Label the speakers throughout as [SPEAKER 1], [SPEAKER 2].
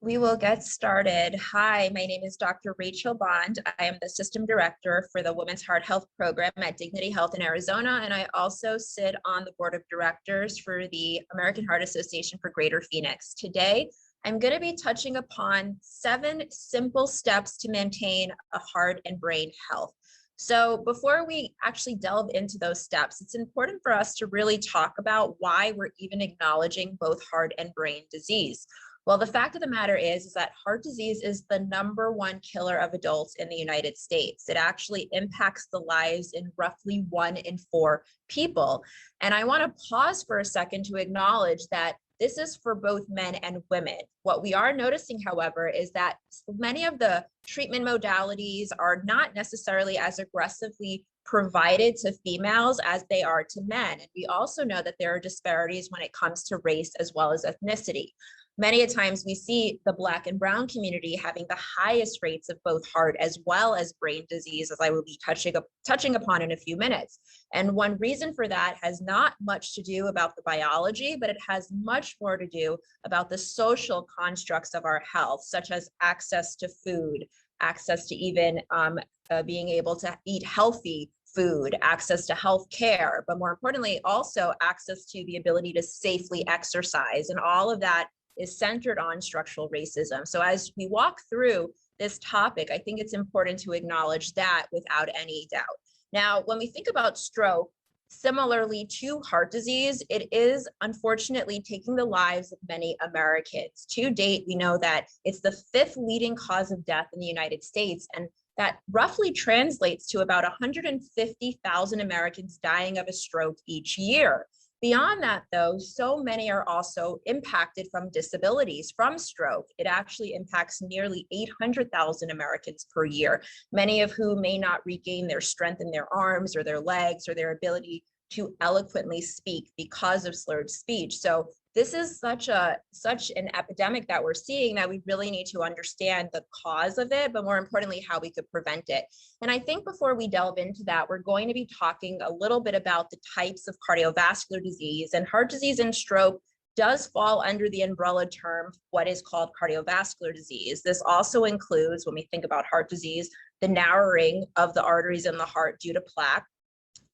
[SPEAKER 1] We will get started. Hi, my name is Dr. Rachel Bond. I am the System Director for the Women's Heart Health Program at Dignity Health in Arizona, and I also sit on the Board of Directors for the American Heart Association for Greater Phoenix. Today, I'm going to be touching upon 7 simple steps to maintain a heart and brain health. So before we actually delve into those steps, it's important for us to really talk about why we're even acknowledging both heart and brain disease. Well, the fact of the matter is that heart disease is the #1 killer of adults in the United States. It actually impacts the lives in roughly 1 in 4 people. And I want to pause for a second to acknowledge that this is for both men and women. What we are noticing, however, is that many of the treatment modalities are not necessarily as aggressively provided to females as they are to men. And we also know that there are disparities when it comes to race as well as ethnicity. Many a times we see the Black and Brown community having the highest rates of both heart as well as brain disease, as I will be touching upon in a few minutes. And one reason for that has not much to do about the biology, but it has much more to do about the social constructs of our health, such as access to food, access to even being able to eat healthy food, access to health care, but more importantly, also access to the ability to safely exercise. And all of that is centered on structural racism. So as we walk through this topic, I think it's important to acknowledge that without any doubt. Now, when we think about stroke, similarly to heart disease, it is unfortunately taking the lives of many Americans. To date, we know that it's the 5th leading cause of death in the United States, and that roughly translates to about 150,000 Americans dying of a stroke each year. Beyond that, though, so many are also impacted from disabilities from stroke. It actually impacts nearly 800,000 Americans per year, many of whom may not regain their strength in their arms or their legs or their ability to eloquently speak because of slurred speech. So this is such an epidemic that we're seeing that we really need to understand the cause of it, but more importantly, how we could prevent it. And I think before we delve into that, we're going to be talking a little bit about the types of cardiovascular disease, and heart disease and stroke does fall under the umbrella term, what is called cardiovascular disease. This also includes, when we think about heart disease, the narrowing of the arteries in the heart due to plaque.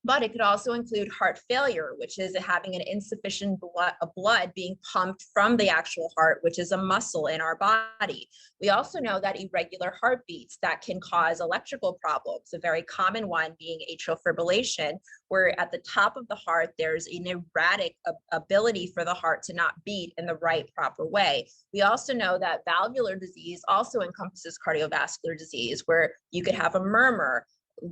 [SPEAKER 1] But it could also include heart failure, which is having an insufficient blood being pumped from the actual heart, which is a muscle in our body. We also know that irregular heartbeats that can cause electrical problems, a very common one being atrial fibrillation, where at the top of the heart, there's an erratic ability for the heart to not beat in the right proper way. We also know that valvular disease also encompasses cardiovascular disease, where you could have a murmur,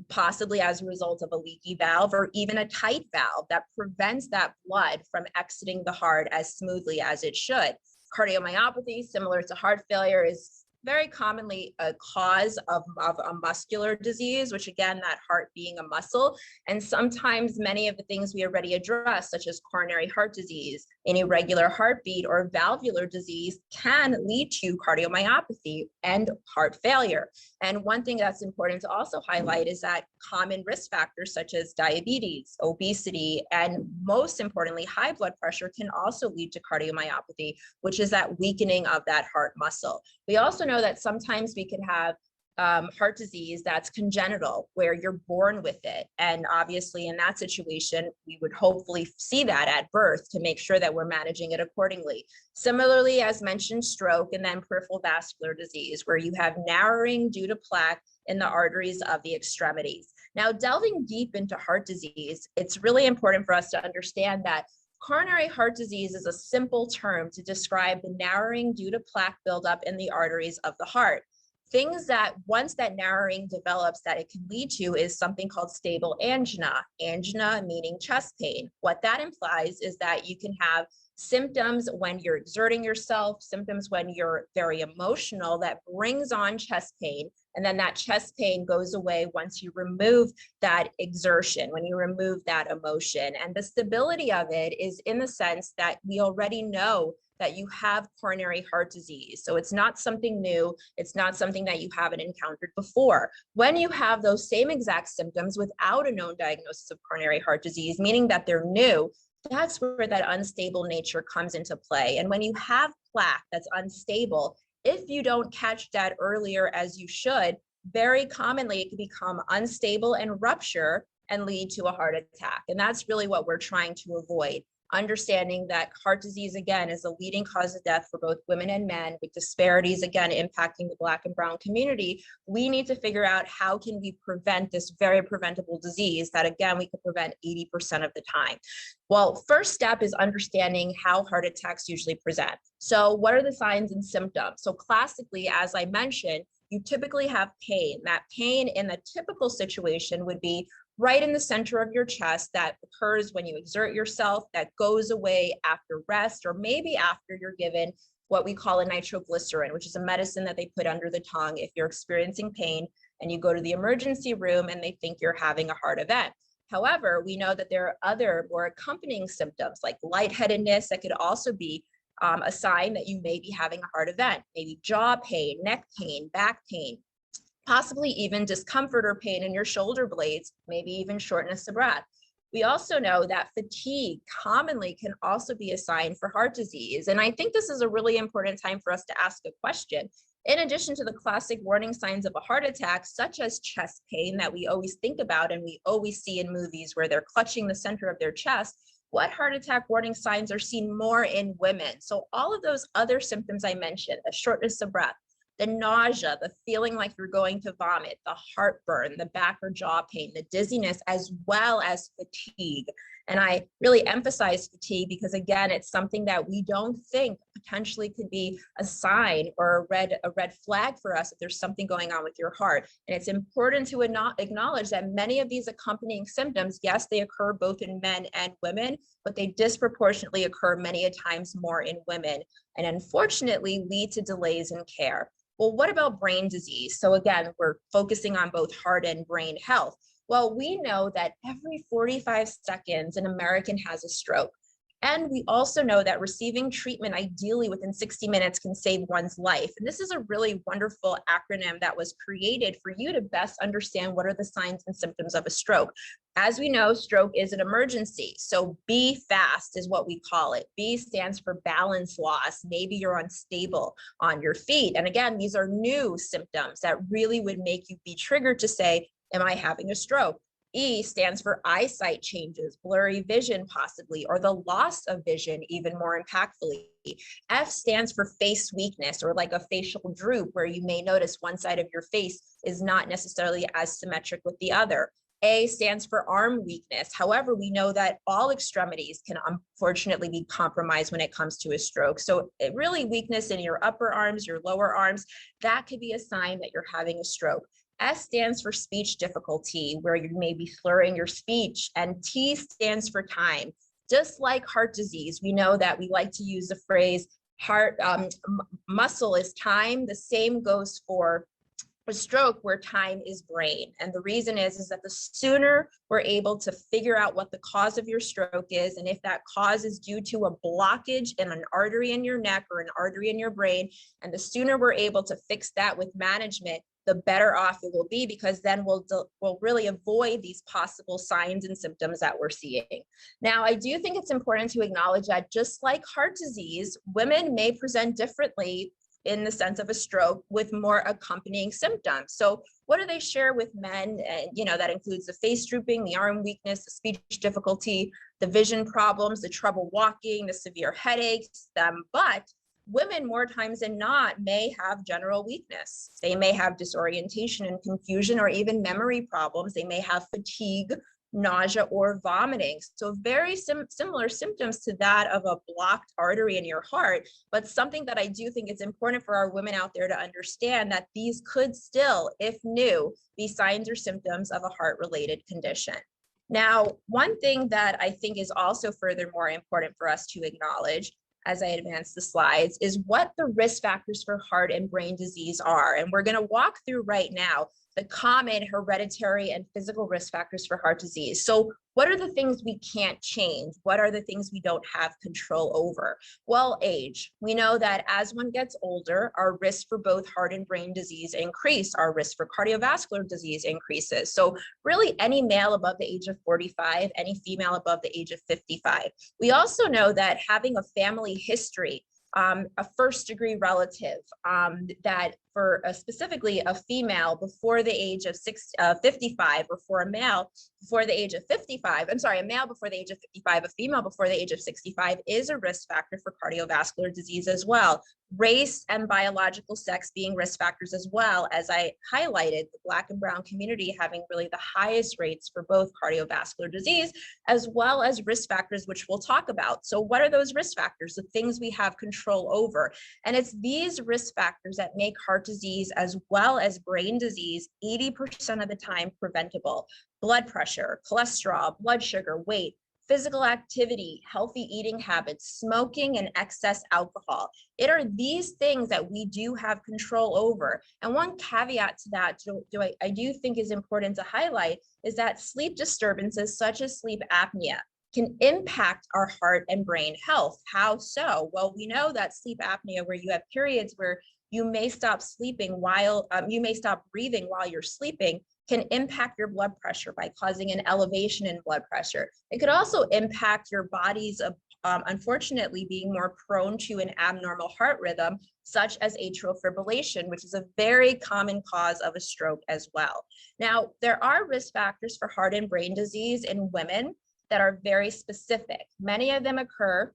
[SPEAKER 1] possibly as a result of a leaky valve or even a tight valve that prevents that blood from exiting the heart as smoothly as it should. Cardiomyopathy, similar to heart failure, is very commonly a cause of a muscular disease, which again, that heart being a muscle. And sometimes many of the things we already addressed, such as coronary heart disease, an irregular heartbeat, or valvular disease can lead to cardiomyopathy and heart failure. And one thing that's important to also highlight is that common risk factors such as diabetes, obesity, and most importantly, high blood pressure can also lead to cardiomyopathy, which is that weakening of that heart muscle. We also know that sometimes we can have heart disease that's congenital, where you're born with it. And obviously in that situation, we would hopefully see that at birth to make sure that we're managing it accordingly. Similarly, as mentioned, stroke, and then peripheral vascular disease, where you have narrowing due to plaque in the arteries of the extremities. Now, delving deep into heart disease, it's really important for us to understand that coronary heart disease is a simple term to describe the narrowing due to plaque buildup in the arteries of the heart. Things that once that narrowing develops that it can lead to is something called stable angina. Angina meaning chest pain. What that implies is that you can have symptoms when you're exerting yourself, symptoms when you're very emotional that brings on chest pain. And then that chest pain goes away once you remove that exertion, when you remove that emotion. And the stability of it is in the sense that we already know that you have coronary heart disease. So it's not something new. It's not something that you haven't encountered before. When you have those same exact symptoms without a known diagnosis of coronary heart disease, meaning that they're new, that's where that unstable nature comes into play. And when you have plaque that's unstable, if you don't catch that earlier as you should, very commonly it can become unstable and rupture and lead to a heart attack. And that's really what we're trying to avoid. Understanding that heart disease, again, is a leading cause of death for both women and men, with disparities, again, impacting the Black and brown community. We need to figure out how can we prevent this very preventable disease that, again, we could prevent 80% of the time. Well, first step is understanding how heart attacks usually present. So what are the signs and symptoms? So classically, as I mentioned, you typically have pain. That pain in the typical situation would be right in the center of your chest, that occurs when you exert yourself, that goes away after rest, or maybe after you're given what we call a nitroglycerin, which is a medicine that they put under the tongue if you're experiencing pain and you go to the emergency room and they think you're having a heart event. However, we know that there are other more accompanying symptoms like lightheadedness that could also be a sign that you may be having a heart event, maybe jaw pain, neck pain, back pain, possibly even discomfort or pain in your shoulder blades, maybe even shortness of breath. We also know that fatigue commonly can also be a sign for heart disease. And I think this is a really important time for us to ask a question. In addition to the classic warning signs of a heart attack, such as chest pain that we always think about and we always see in movies where they're clutching the center of their chest, what heart attack warning signs are seen more in women? So all of those other symptoms I mentioned, the shortness of breath, the nausea, the feeling like you're going to vomit, the heartburn, the back or jaw pain, the dizziness, as well as fatigue. And I really emphasize fatigue because, again, it's something that we don't think potentially could be a sign or a red flag for us if there's something going on with your heart. And it's important to acknowledge that many of these accompanying symptoms, yes, they occur both in men and women, but they disproportionately occur many a times more in women, and unfortunately lead to delays in care. Well, what about brain disease? So again, we're focusing on both heart and brain health. Well, we know that every 45 seconds, an American has a stroke. And we also know that receiving treatment ideally within 60 minutes can save one's life. And this is a really wonderful acronym that was created for you to best understand what are the signs and symptoms of a stroke. As we know, stroke is an emergency. So B fast is what we call it. B stands for balance loss. Maybe you're unstable on your feet. And again, these are new symptoms that really would make you be triggered to say, am I having a stroke? E stands for eyesight changes, blurry vision possibly, or the loss of vision even more impactfully. F stands for face weakness, or like a facial droop, where you may notice one side of your face is not necessarily as symmetric with the other. A stands for arm weakness. However, we know that all extremities can unfortunately be compromised when it comes to a stroke. So really weakness in your upper arms, your lower arms, that could be a sign that you're having a stroke. S stands for speech difficulty, where you may be slurring your speech, and T stands for time. Just like heart disease, we know that we like to use the phrase heart muscle is time. The same goes for a stroke, where time is brain. And the reason is that the sooner we're able to figure out what the cause of your stroke is, and if that cause is due to a blockage in an artery in your neck or an artery in your brain, and the sooner we're able to fix that with management, the better off it will be, because then we'll really avoid these possible signs and symptoms that we're seeing. Now, I do think it's important to acknowledge that just like heart disease, women may present differently in the sense of a stroke with more accompanying symptoms. So what do they share with men? That includes the face drooping, the arm weakness, the speech difficulty, the vision problems, the trouble walking, the severe headaches, but women more times than not may have general weakness. They may have disorientation and confusion, or even memory problems. They may have fatigue, nausea, or vomiting. So very similar symptoms to that of a blocked artery in your heart, but something that I do think is important for our women out there to understand, that these could still, if new, be signs or symptoms of a heart-related condition. Now, one thing that I think is also furthermore important for us to acknowledge as I advance the slides is what the risk factors for heart and brain disease are. And we're going to walk through right now the common hereditary and physical risk factors for heart disease. So what are the things we can't change? What are the things we don't have control over? Well, age. We know that as one gets older, our risk for both heart and brain disease increase. Our risk for cardiovascular disease increases. So really any male above the age of 45, any female above the age of 55. We also know that having a family history a first-degree relative, that for specifically a female before the age of 55, or for a male before the age of 55, I'm sorry, a male before the age of 55, a female before the age of 65 is a risk factor for cardiovascular disease as well. Race and biological sex being risk factors as well, as I highlighted, the Black and Brown community having really the highest rates for both cardiovascular disease, as well as risk factors, which we'll talk about. So what are those risk factors? The things we have control over. And it's these risk factors that make heart disease as well as brain disease 80% of the time preventable. Blood pressure, cholesterol, blood sugar, weight, physical activity, healthy eating habits, smoking, and excess alcohol. It are these things that we do have control over. And one caveat to that, I do think is important to highlight, is that sleep disturbances such as sleep apnea can impact our heart and brain health. How so? Well, we know that sleep apnea, where you have periods where you may stop sleeping while, you may stop breathing while you're sleeping, can impact your blood pressure by causing an elevation in blood pressure. It could also impact your body's, unfortunately, being more prone to an abnormal heart rhythm, such as atrial fibrillation, which is a very common cause of a stroke as well. Now, there are risk factors for heart and brain disease in women that are very specific. Many of them occur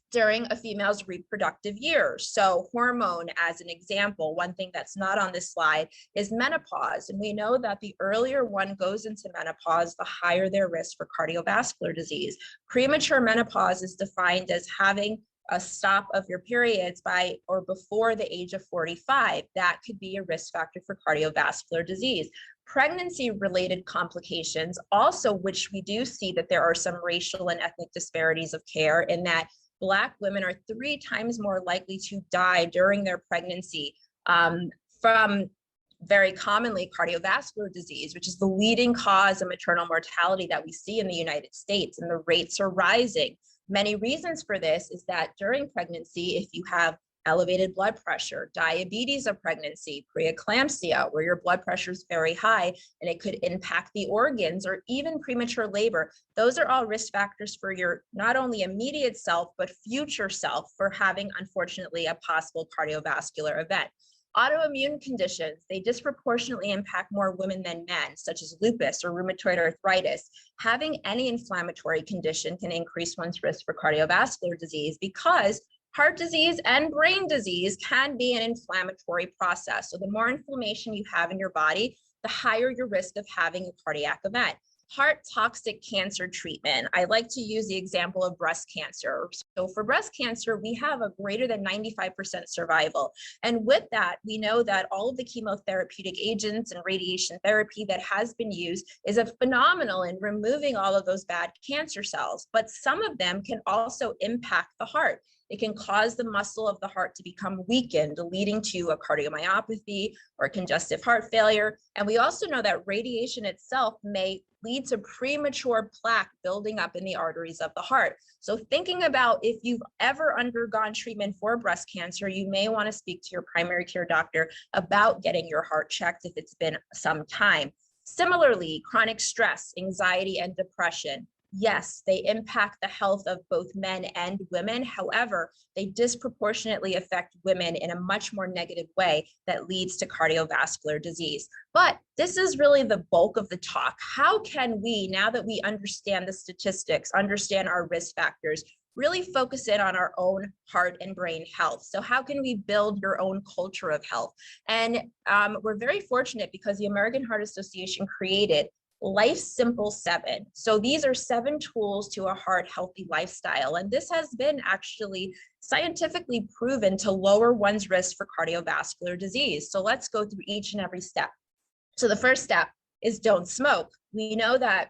[SPEAKER 1] during a female's reproductive years. So hormone, as an example, one thing that's not on this slide is menopause. And we know that the earlier one goes into menopause, the higher their risk for cardiovascular disease. Premature menopause is defined as having a stop of your periods by or before the age of 45. That could be a risk factor for cardiovascular disease. Pregnancy-related complications also, which we do see that there are some racial and ethnic disparities of care, in that Black women are 3 times more likely to die during their pregnancy from very commonly cardiovascular disease, which is the leading cause of maternal mortality that we see in the United States, and the rates are rising. Many reasons for this is that during pregnancy, if you have elevated blood pressure, diabetes of pregnancy, preeclampsia, where your blood pressure is very high and it could impact the organs, or even premature labor, those are all risk factors for your not only immediate self, but future self for having, unfortunately, a possible cardiovascular event. Autoimmune conditions, they disproportionately impact more women than men, such as lupus or rheumatoid arthritis. Having any inflammatory condition can increase one's risk for cardiovascular disease, because heart disease and brain disease can be an inflammatory process. So the more inflammation you have in your body, the higher your risk of having a cardiac event. Heart toxic cancer treatment. I like to use the example of breast cancer. So for breast cancer, we have a greater than 95% survival. And with that, we know that all of the chemotherapeutic agents and radiation therapy that has been used is a phenomenal in removing all of those bad cancer cells, but some of them can also impact the heart. It can cause the muscle of the heart to become weakened, leading to a cardiomyopathy or congestive heart failure. And we also know that radiation itself may lead to premature plaque building up in the arteries of the heart. So thinking about if you've ever undergone treatment for breast cancer, you may want to speak to your primary care doctor about getting your heart checked if it's been some time. Similarly, chronic stress, anxiety, and depression. Yes, they impact the health of both men and women. However, they disproportionately affect women in a much more negative way that leads to cardiovascular disease. But this is really the bulk of the talk. How can we, now that we understand the statistics, understand our risk factors, really focus in on our own heart and brain health? So how can we build your own culture of health? And we're very fortunate because the American Heart Association created Life Simple 7. So these are 7 tools to a heart healthy lifestyle. And this has been actually scientifically proven to lower one's risk for cardiovascular disease. So let's go through each and every step. So the first step is don't smoke. We know that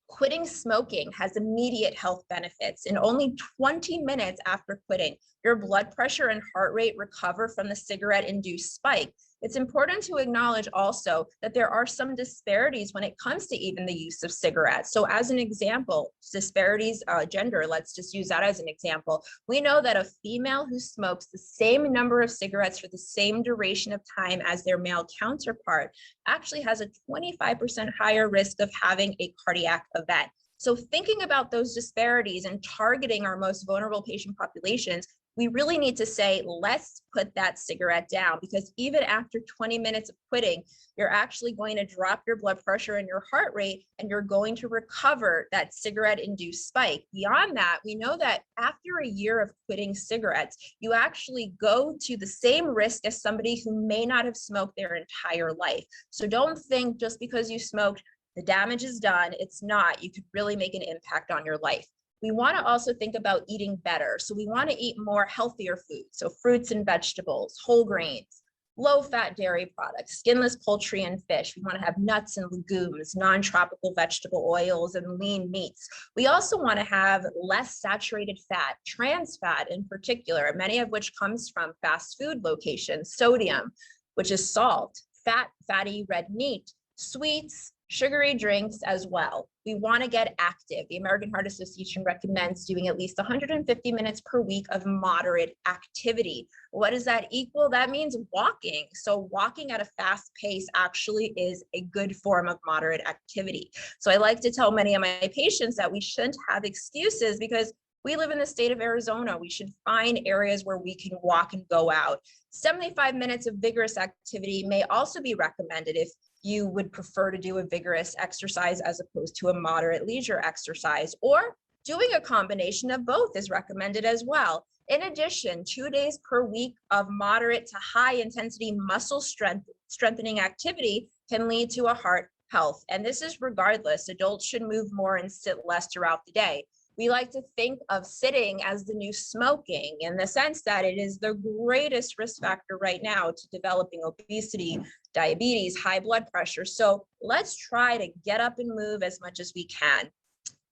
[SPEAKER 1] quitting smoking has immediate health benefits. In only 20 minutes after quitting, your blood pressure and heart rate recover from the cigarette-induced spike. It's important to acknowledge also that there are some disparities when it comes to even the use of cigarettes. So as an example, disparities, gender, let's just use that as an example. We know that a female who smokes the same number of cigarettes for the same duration of time as their male counterpart actually has a 25% higher risk of having a cardiac event. So thinking about those disparities and targeting our most vulnerable patient populations we really need to say, let's put that cigarette down, because even after 20 minutes of quitting, you're actually going to drop your blood pressure and your heart rate, and you're going to recover that cigarette-induced spike. Beyond that, we know that after a year of quitting cigarettes, you actually go to the same risk as somebody who may not have smoked their entire life. So don't think just because you smoked, the damage is done. It's not. You could really make an impact on your life. We want to also think about eating better. So we want to eat more healthier foods. So fruits and vegetables, whole grains, low-fat dairy products, skinless poultry and fish. We want to have nuts and legumes, non-tropical vegetable oils, and lean meats. We also want to have less saturated fat, trans fat in particular, many of which comes from fast food locations, sodium, which is salt, fatty red meat, sweets, sugary drinks as well. We want to get active. The American Heart Association recommends doing at least 150 minutes per week of moderate activity. What does that equal? That means walking. So walking at a fast pace actually is a good form of moderate activity. So I like to tell many of my patients that we shouldn't have excuses, because we live in the state of Arizona. We should find areas where we can walk and go out. 75 minutes of vigorous activity may also be recommended if you would prefer to do a vigorous exercise as opposed to a moderate leisure exercise, or doing a combination of both is recommended as well. In addition, 2 days per week of moderate to high intensity muscle strengthening activity can lead to a heart health. And this is regardless. Adults should move more and sit less throughout the day. We like to think of sitting as the new smoking, in the sense that it is the greatest risk factor right now to developing obesity, diabetes, high blood pressure. So let's try to get up and move as much as we can.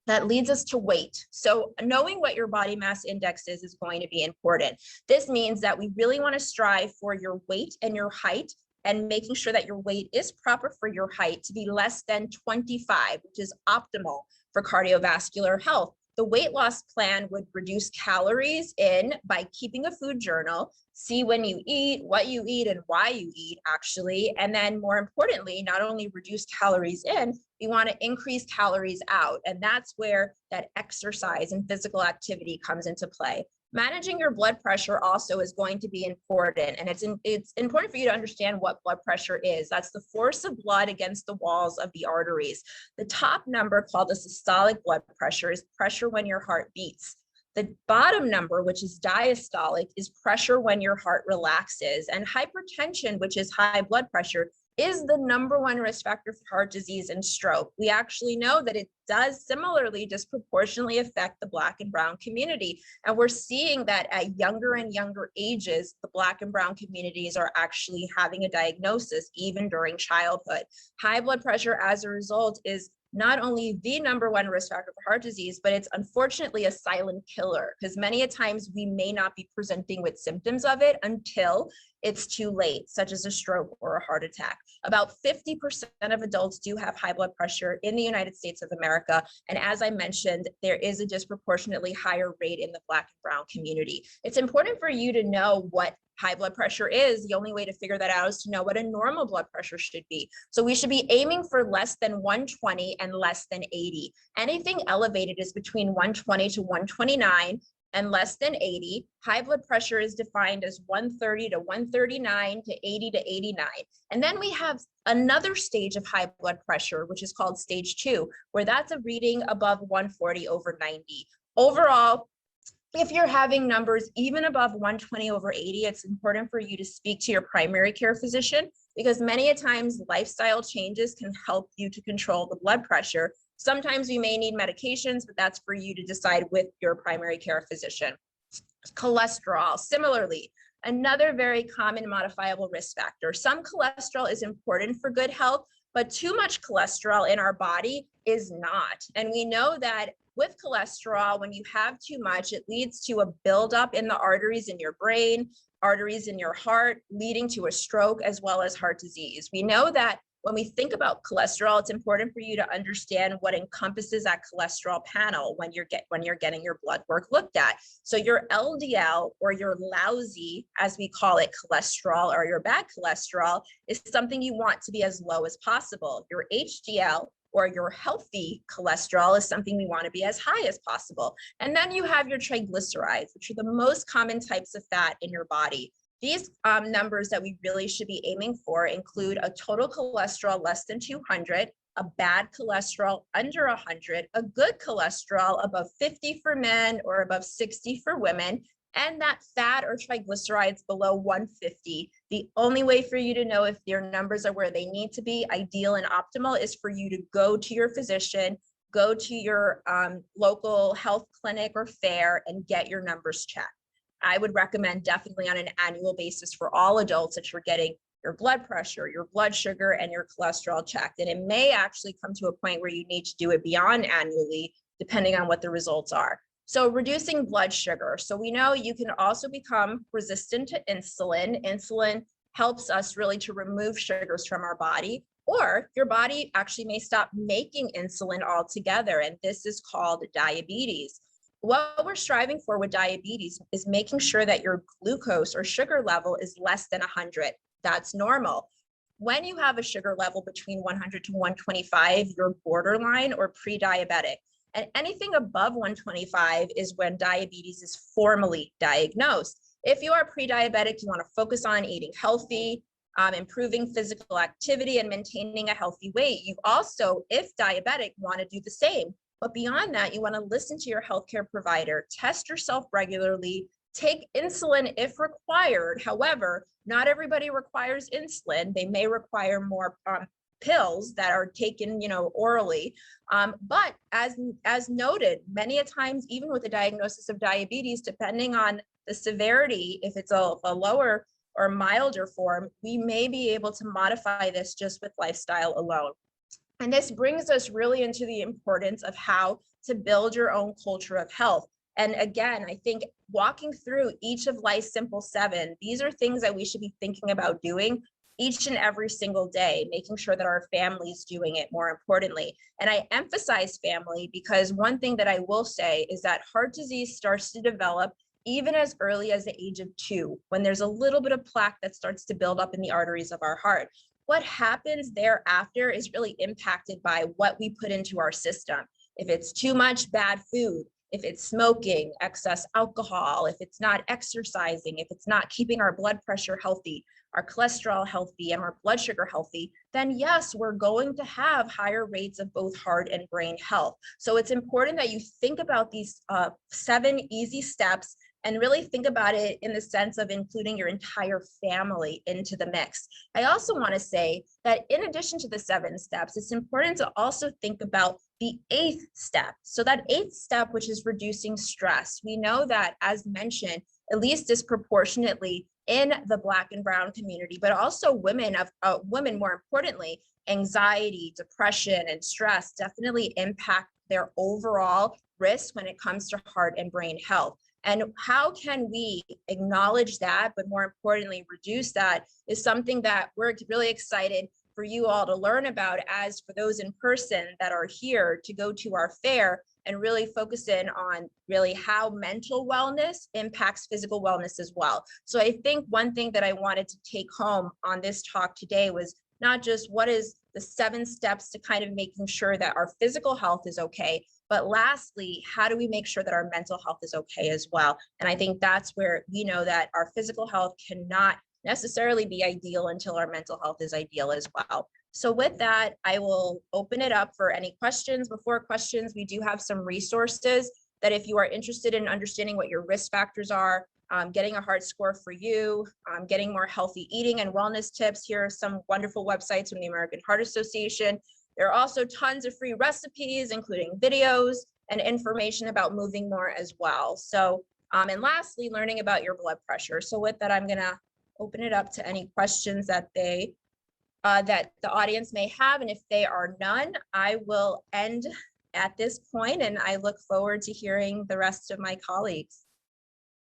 [SPEAKER 1] That leads us to weight. So knowing what your body mass index is going to be important. This means that we really want to strive for your weight and your height, and making sure that your weight is proper for your height to be less than 25, which is optimal for cardiovascular health. The weight loss plan would reduce calories in by keeping a food journal, see when you eat, what you eat, and why you eat, actually. And then more importantly, not only reduce calories in, we want to increase calories out. And that's where that exercise and physical activity comes into play. Managing your blood pressure also is going to be important. And it's important for you to understand what blood pressure is. That's the force of blood against the walls of the arteries. The top number, called the systolic blood pressure, is pressure when your heart beats. The bottom number, which is diastolic, is pressure when your heart relaxes. And hypertension, which is high blood pressure, is the number one risk factor for heart disease and stroke. We actually know that it does similarly disproportionately affect the Black and Brown community. And we're seeing that at younger and younger ages, the Black and Brown communities are actually having a diagnosis even during childhood. High blood pressure, as a result, is not only the number one risk factor for heart disease, but it's unfortunately a silent killer, because many a times we may not be presenting with symptoms of it until it's too late, such as a stroke or a heart attack. About 50% of adults do have high blood pressure in the United States of America. And as I mentioned, there is a disproportionately higher rate in the Black and Brown community. It's important for you to know what high blood pressure is. The only way to figure that out is to know what a normal blood pressure should be. So we should be aiming for less than 120 and less than 80. Anything elevated is between 120 to 129 and less than 80. High blood pressure is defined as 130 to 139 to 80 to 89. And then we have another stage of high blood pressure, which is called stage 2, where that's a reading above 140 over 90. Overall, if you're having numbers even above 120 over 80, it's important for you to speak to your primary care physician, because many a times lifestyle changes can help you to control the blood pressure. Sometimes we may need medications, but that's for you to decide with your primary care physician. Cholesterol, similarly, another very common modifiable risk factor. Some cholesterol is important for good health, but too much cholesterol in our body is not. And we know that with cholesterol, when you have too much, it leads to a buildup in the arteries in your brain, arteries in your heart, leading to a stroke as well as heart disease. We know that when we think about cholesterol, it's important for you to understand what encompasses that cholesterol panel when you're getting your blood work looked at. So your LDL, or your lousy, as we call it, cholesterol, or your bad cholesterol, is something you want to be as low as possible. Your HDL, or your healthy cholesterol is something we want to be as high as possible. And then you have your triglycerides, which are the most common types of fat in your body. These numbers that we really should be aiming for include a total cholesterol less than 200, a bad cholesterol under 100, a good cholesterol above 50 for men or above 60 for women, and that fat or triglycerides below 150. The only way for you to know if your numbers are where they need to be, ideal and optimal, is for you to go to your physician, go to your local health clinic or fair and get your numbers checked. I would recommend definitely on an annual basis for all adults that you're getting your blood pressure, your blood sugar, and your cholesterol checked. And it may actually come to a point where you need to do it beyond annually, depending on what the results are. So reducing blood sugar. So we know you can also become resistant to insulin. Insulin helps us really to remove sugars from our body, or your body actually may stop making insulin altogether. And this is called diabetes. What we're striving for with diabetes is making sure that your glucose or sugar level is less than 100. That's normal. When you have a sugar level between 100 to 125, you're borderline or pre-diabetic. And anything above 125 is when diabetes is formally diagnosed. If you are pre-diabetic, you want to focus on eating healthy, improving physical activity, and maintaining a healthy weight. You also, if diabetic, want to do the same. But beyond that, you want to listen to your healthcare provider, test yourself regularly, take insulin if required. However, not everybody requires insulin. They may require more pills that are taken, orally. But as noted, many a times, even with the diagnosis of diabetes, depending on the severity, if it's a lower or milder form, we may be able to modify this just with lifestyle alone. And this brings us really into the importance of how to build your own culture of health. And again, I think walking through each of life's simple 7, these are things that we should be thinking about doing each and every single day, making sure that our family's doing it, more importantly. And I emphasize family because one thing that I will say is that heart disease starts to develop even as early as the age of 2, when there's a little bit of plaque that starts to build up in the arteries of our heart. What happens thereafter is really impacted by what we put into our system. If it's too much bad food, if it's smoking, excess alcohol, if it's not exercising, if it's not keeping our blood pressure healthy, our cholesterol healthy, and our blood sugar healthy, then yes, we're going to have higher rates of both heart and brain health. So it's important that you think about these 7 easy steps and really think about it in the sense of including your entire family into the mix. I also want to say that in addition to the 7 steps, it's important to also think about the 8th step. So that 8th step, which is reducing stress. We know that, as mentioned, at least disproportionately in the Black and Brown community, but also women more importantly, anxiety, depression, and stress definitely impact their overall risk when it comes to heart and brain health. And how can we acknowledge that, but more importantly, reduce that, is something that we're really excited for you all to learn about, as for those in person that are here to go to our fair and really focus in on really how mental wellness impacts physical wellness as well. So I think one thing that I wanted to take home on this talk today was not just what is the 7 steps to kind of making sure that our physical health is okay, but lastly, how do we make sure that our mental health is okay as well? And I think that's where we know that our physical health cannot necessarily be ideal until our mental health is ideal as well. So with that, I will open it up for any questions. Before questions, we do have some resources that if you are interested in understanding what your risk factors are, getting a heart score for you, getting more healthy eating and wellness tips, here are some wonderful websites from the American Heart Association. There are also tons of free recipes, including videos and information about moving more as well. So, and lastly, learning about your blood pressure. So with that, I'm gonna open it up to any questions that that the audience may have. And if there are none, I will end at this point, and I look forward to hearing the rest of my colleagues.